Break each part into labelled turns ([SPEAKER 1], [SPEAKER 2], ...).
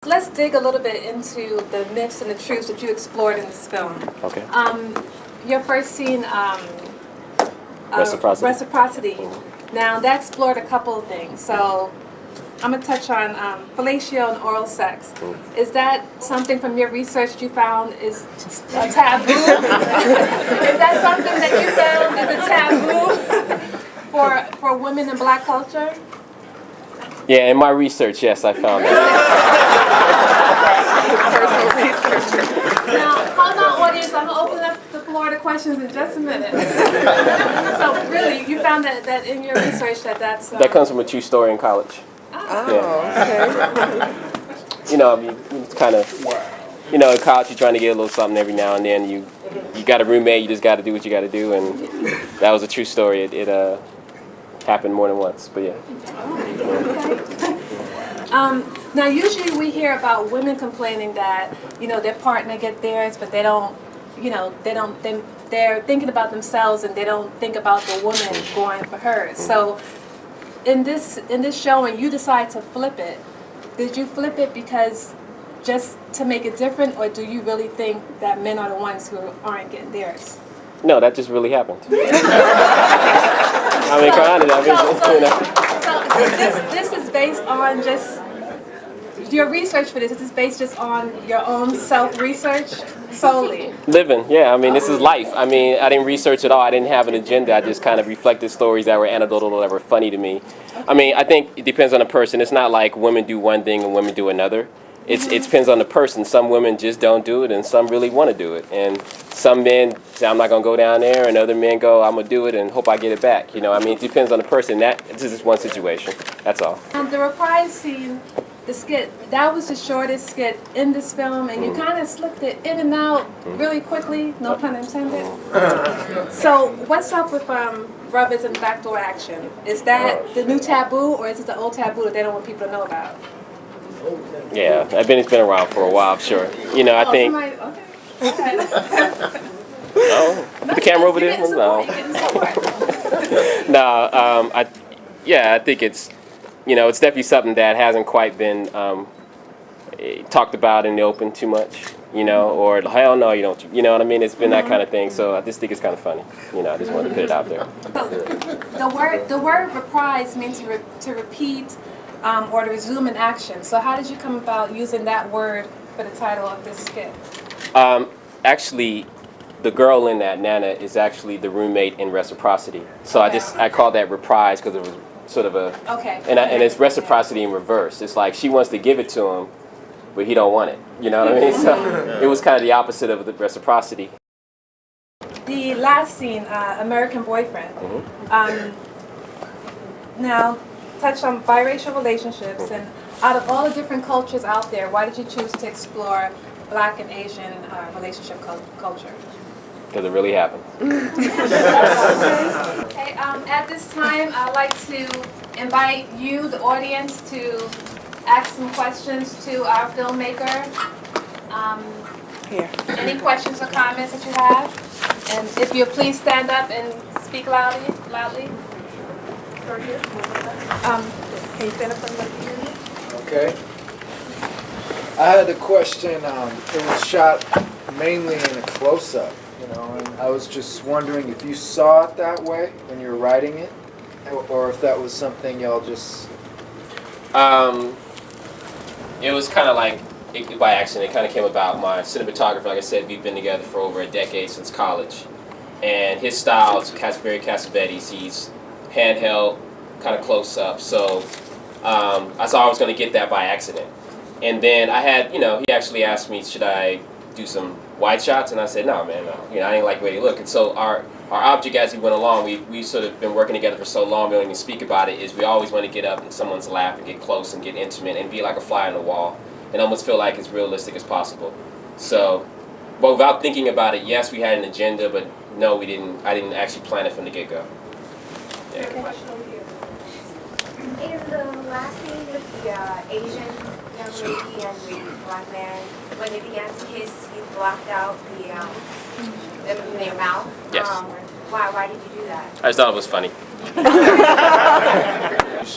[SPEAKER 1] Let's dig a little bit into the myths and the truths that you explored in this film.
[SPEAKER 2] Okay.
[SPEAKER 1] Your first scene,
[SPEAKER 2] Reciprocity.
[SPEAKER 1] Reciprocity. Now, that explored a couple of things. So, I'm going to touch on fellatio and oral sex. Is that something from your research you found is a taboo? Is that something that you found is a taboo for women in black culture?
[SPEAKER 2] Yeah, in my research, yes, I found that.
[SPEAKER 1] Personal research. Now, hold on, audience. I'm going to open up the floor to questions in just a minute. So, really, you found that in your research that's...
[SPEAKER 2] That comes from a true story in college.
[SPEAKER 1] Okay.
[SPEAKER 2] You know, I mean, it's kind of, you know, in college you're trying to get a little something every now and then. You got a roommate, you just got to do what you got to do, and that was a true story. It happened more than once, but yeah.
[SPEAKER 1] Now, usually we hear about women complaining that, you know, their partner get theirs, but they don't, you know, they're thinking about themselves and they don't think about the woman going for hers. So, in this showing, you decide to flip it. Did you flip it because just to make it different, or do you really think that men are the ones who aren't getting theirs?
[SPEAKER 2] No, that just really happened. I mean, kind of.
[SPEAKER 1] So this is based on just your research for this. This is based just on your own self-research solely.
[SPEAKER 2] Living, yeah. I mean, this is life. I mean, I didn't research at all. I didn't have an agenda. I just kind of reflected stories that were anecdotal, that were funny to me. Okay. I mean, I think it depends on the person. It's not like women do one thing and women do another. It depends on the person. Some women just don't do it, and some really want to do it. And some men say, I'm not going to go down there, and other men go, I'm going to do it and hope I get it back. You know, I mean, it depends on the person. This is one situation. That's all.
[SPEAKER 1] The reprise scene, the skit, that was the shortest skit in this film, and you kind of slipped it in and out really quickly, no pun intended. So what's up with rubbers and backdoor action? Is that the new taboo, or is it the old taboo that they don't want people to know about?
[SPEAKER 2] Yeah, it's been around for a while, I'm sure. You know, I think...
[SPEAKER 1] Okay.
[SPEAKER 2] No? Put the camera over there? No. No, I think it's, you know, it's definitely something that hasn't quite been talked about in the open too much, you know, or hell no, you don't, you know what I mean? It's been that kind of thing, so I just think it's kind of funny. You know, I just wanted to put it out there.
[SPEAKER 1] The word reprise means to repeat or to resume an action. So how did you come about using that word for the title of this skit?
[SPEAKER 2] Actually, the girl in that, Nana, is actually the roommate in Reciprocity. So I called that reprise because it was sort of a...
[SPEAKER 1] Okay.
[SPEAKER 2] And it's reciprocity in reverse. It's like she wants to give it to him, but he don't want it. You know what I mean? So it was kind of the opposite of the reciprocity.
[SPEAKER 1] The last scene, American Boyfriend. Now, touch on biracial relationships, and out of all the different cultures out there, why did you choose to explore Black and Asian relationship culture?
[SPEAKER 2] Because it really happened.
[SPEAKER 1] Okay, at this time, I'd like to invite you, the audience, to ask some questions to our filmmaker. Any questions or comments that you have? And if you please stand up and speak loudly. Can you stand up and let me hear you?
[SPEAKER 3] Okay. I had a question. It was shot mainly in a close-up, you know, and I was just wondering if you saw it that way when you were writing it, or if that was something y'all just...
[SPEAKER 2] It was kind of like, by accident, it kind of came about. My cinematographer, like I said, we've been together for over a decade since college. And his style is very Cassavetes. He's handheld, kind of close up. So I thought I was going to get that by accident. And then I had, you know, he actually asked me, should I do some wide shots? And I said, no, man, no. You know, I didn't like the way they look. And so our object as we went along, we sort of been working together for so long, we don't even speak about it, is we always want to get up in someone's lap and get close and get intimate and be like a fly on the wall and almost feel like as realistic as possible. So, but without thinking about it, yes, we had an agenda, but no, we didn't. I didn't actually plan it from the get-go. Yeah.
[SPEAKER 1] Okay. Question over here.
[SPEAKER 4] In the last scene with the Asian young lady and the Black man, when they began to kiss, you blocked out their mouth.
[SPEAKER 2] Yes.
[SPEAKER 4] Why did you do that?
[SPEAKER 2] I just thought it was funny.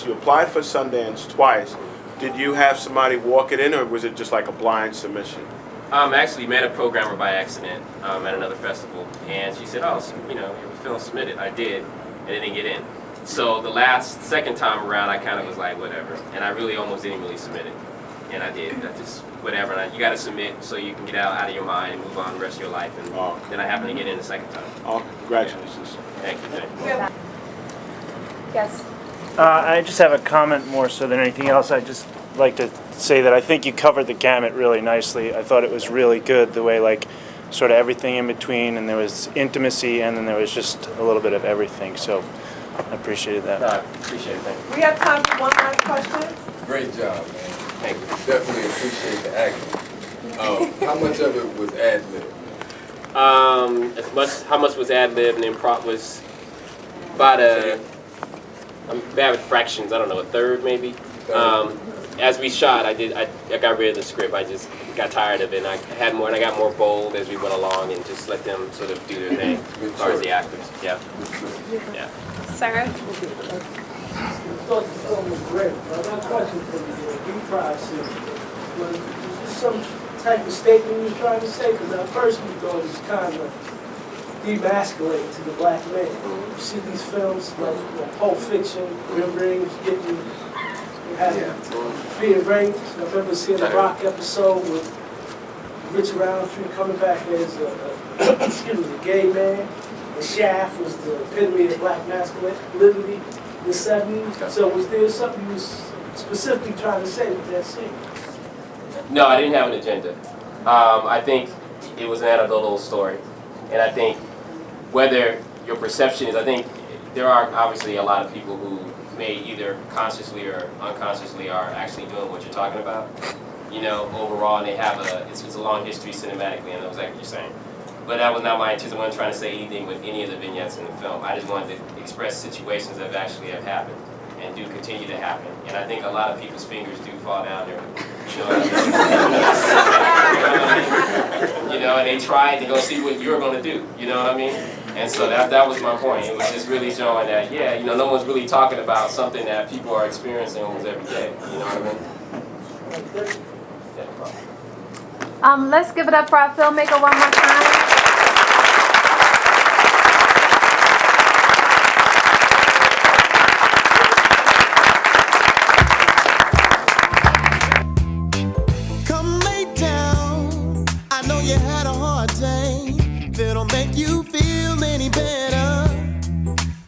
[SPEAKER 5] You applied for Sundance twice. Did you have somebody walk it in, or was it just like a blind submission?
[SPEAKER 2] Actually met a programmer by accident at another festival, and she said, "Oh, so, you know, your film submitted." I did, and it didn't get in. So the second time around, I kind of was like, whatever, and I really almost didn't really submit it, and I did. I just whatever. And you got to submit so you can get out of your mind and move on the rest of your life. And then I happened to get in the second time.
[SPEAKER 5] Oh, congratulations!
[SPEAKER 2] Thank you. Thank you.
[SPEAKER 1] Yes.
[SPEAKER 6] I just have a comment more so than anything else. I'd just like to say that I think you covered the gamut really nicely. I thought it was really good the way, like, sort of everything in between, and there was intimacy, and then there was just a little bit of everything. So I appreciated that.
[SPEAKER 2] No, I appreciate it. Thank you.
[SPEAKER 7] We have time for one last question.
[SPEAKER 8] Great job, man.
[SPEAKER 2] Thank you.
[SPEAKER 8] Definitely appreciate the acting. How much of it was ad-lib?
[SPEAKER 2] How much was ad-lib and improv was about I'm bad with fractions, I don't know, a third maybe. As we shot, I got rid of the script. I just got tired of it, and I got more bold as we went along, and just let them sort of do their thing as far as the actors. Yeah. Yeah.
[SPEAKER 1] Sir?
[SPEAKER 9] I thought the film was great. I got a question for you. You process. Was this some type of statement you were trying to say? Because at first we thought it was kind of demasculating to the black man. You see these films like Pulp Fiction, Rings, getting being raped. I remember seeing a Rock episode with Rich Roundtree coming back as a gay man. And Shaft was the epitome of black masculinity in the 70s. So was there something you was specifically trying to say with that scene?
[SPEAKER 2] No, I didn't have an agenda. I think it was an anecdotal story, and I think whether your perception is, I think there are obviously a lot of people who may either consciously or unconsciously are actually doing what you're talking about. You know, overall, and they have it's a long history cinematically, and that was like what you're saying. But that was not my intention. I wasn't trying to say anything with any of the vignettes in the film. I just wanted to express situations that actually have happened and do continue to happen. And I think a lot of people's fingers do fall down there. You know, you know, and they tried to go see what you were going to do. You know what I mean? And so that was my point. It was just really showing that, yeah, you know, no one's really talking about something that people are experiencing almost every day. You know what I mean? Yeah, no problem.
[SPEAKER 1] Let's give it up for our filmmaker one more time.
[SPEAKER 10] Come lay down. I know you had a hard day. It'll make you feel any better.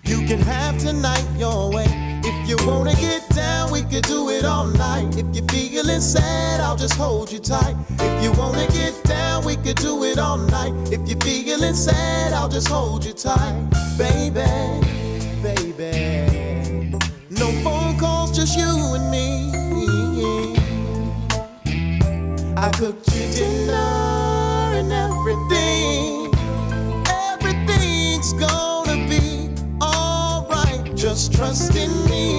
[SPEAKER 10] You can have tonight your way. If you wanna get down, we could do it all night. If you're feeling sad, I'll just hold you tight. If you wanna get down, we could do it all night. If you're feeling sad, I'll just hold you tight. Baby, baby. No phone calls, just you and me. I cooked you dinner and everything. Everything's gonna be alright. Just trust in me.